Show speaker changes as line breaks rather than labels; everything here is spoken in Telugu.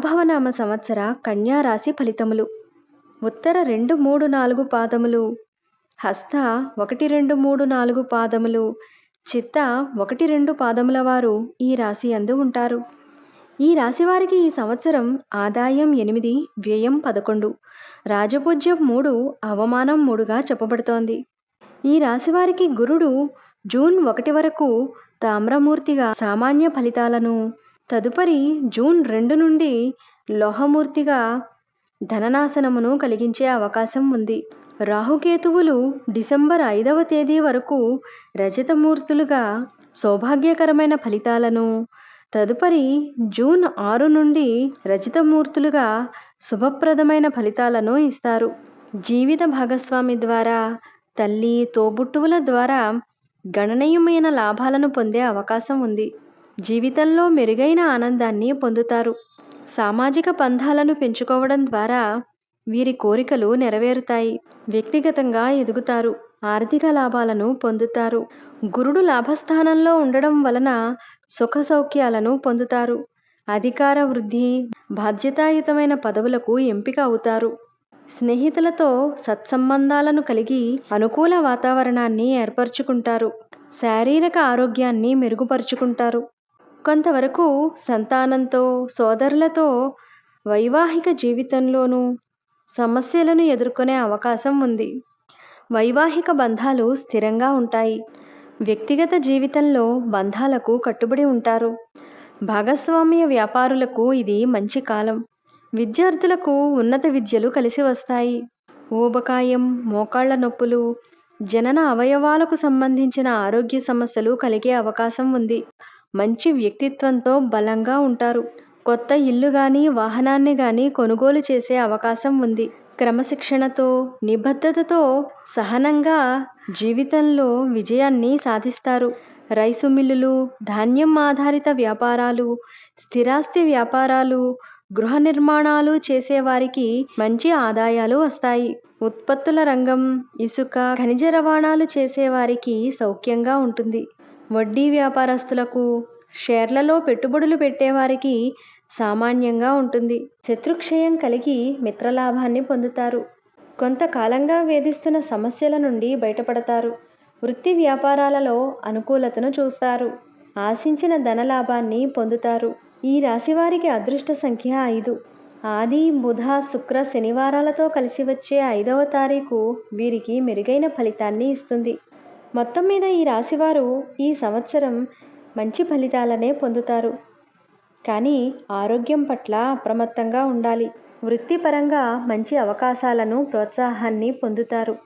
పరాభవనామ సంవత్సర కన్యా రాశి ఫలితములు. ఉత్తర 2, 3, 4 పాదములు, హస్త 1, 2, 3, 4 పాదములు, చిత్త 1, 2 పాదముల వారు ఈ రాశి యందు ఉంటారు. ఈ రాశి వారికి ఈ సంవత్సరం ఆదాయం 8, వ్యయం 11, రాజపూజ్యం 3, అవమానం 3గా చెప్పబడుతోంది. ఈ రాశి వారికి గురుడు జూన్ 1 వరకు తామ్రమూర్తిగా సామాన్య ఫలితాలను, తదుపరి జూన్ 2 నుండి లోహమూర్తిగా ధననాశనమును కలిగించే అవకాశం ఉంది. రాహుకేతువులు డిసెంబర్ 5వ తేదీ వరకు రజతమూర్తులుగా సౌభాగ్యకరమైన ఫలితాలను, తదుపరి జూన్ 6 నుండి రజతమూర్తులుగా శుభప్రదమైన ఫలితాలను ఇస్తారు. జీవిత భాగస్వామి ద్వారా, తల్లి, తోబుట్టువుల ద్వారా గణనీయమైన లాభాలను పొందే అవకాశం ఉంది. జీవితంలో మెరుగైన ఆనందాన్ని పొందుతారు. సామాజిక బంధాలను పెంచుకోవడం ద్వారా వీరి కోరికలు నెరవేరుతాయి. వ్యక్తిగతంగా ఎదుగుతారు. ఆర్థిక లాభాలను పొందుతారు. గురుడు లాభస్థానంలో ఉండడం వలన సుఖ సౌఖ్యాలను పొందుతారు. అధికార వృద్ధి, బాధ్యతాయుతమైన పదవులకు ఎంపిక అవుతారు. స్నేహితులతో సత్సంబంధాలను కలిగి అనుకూల వాతావరణాన్ని ఏర్పరచుకుంటారు. శారీరక ఆరోగ్యాన్ని మెరుగుపరుచుకుంటారు. కొంతవరకు సంతానంతో, సోదరులతో, వైవాహిక జీవితంలోనూ సమస్యలను ఎదుర్కొనే అవకాశం ఉంది. వైవాహిక బంధాలు స్థిరంగా ఉంటాయి. వ్యక్తిగత జీవితంలో బంధాలకు కట్టుబడి ఉంటారు. భాగస్వామ్య వ్యాపారులకు ఇది మంచి కాలం. విద్యార్థులకు ఉన్నత విద్యలు కలిసి వస్తాయి. ఊబకాయం, మోకాళ్ల నొప్పులు, జనన అవయవాలకు సంబంధించిన ఆరోగ్య సమస్యలు కలిగే అవకాశం ఉంది. మంచి వ్యక్తిత్వంతో బలంగా ఉంటారు. కొత్త ఇల్లు కానీ, వాహనాన్ని కానీ కొనుగోలు చేసే అవకాశం ఉంది. క్రమశిక్షణతో, నిబద్ధతతో సహనంగా జీవితంలో విజయాన్ని సాధిస్తారు. రైసు మిల్లులు, ధాన్యం ఆధారిత వ్యాపారాలు, స్థిరాస్తి వ్యాపారాలు, గృహ నిర్మాణాలు చేసేవారికి మంచి ఆదాయాలు వస్తాయి. ఉత్పత్తుల రంగం, ఇసుక, ఖనిజ రవాణాలు చేసేవారికి సౌఖ్యంగా ఉంటుంది. వడ్డీ వ్యాపారస్తులకు, షేర్లలో పెట్టుబడులు పెట్టేవారికి సామాన్యంగా ఉంటుంది. శత్రుక్షయం కలిగి మిత్రలాభాన్ని పొందుతారు. కొంతకాలంగా వేధిస్తున్న సమస్యల నుండి బయటపడతారు. వృత్తి వ్యాపారాలలో అనుకూలతను చూస్తారు. ఆశించిన ధనలాభాన్ని పొందుతారు. ఈ రాశివారికి అదృష్ట సంఖ్య 5. ఆది, బుధ, శుక్ర, శనివారాలతో కలిసి వచ్చే 5వ తారీఖు వీరికి మెరుగైన ఫలితాన్ని ఇస్తుంది. మొత్తం మీద ఈ రాశివారు ఈ సంవత్సరం మంచి ఫలితాలనే పొందుతారు. కానీ ఆరోగ్యం పట్ల అప్రమత్తంగా ఉండాలి. వృత్తిపరంగా మంచి అవకాశాలను, ప్రోత్సాహాన్ని పొందుతారు.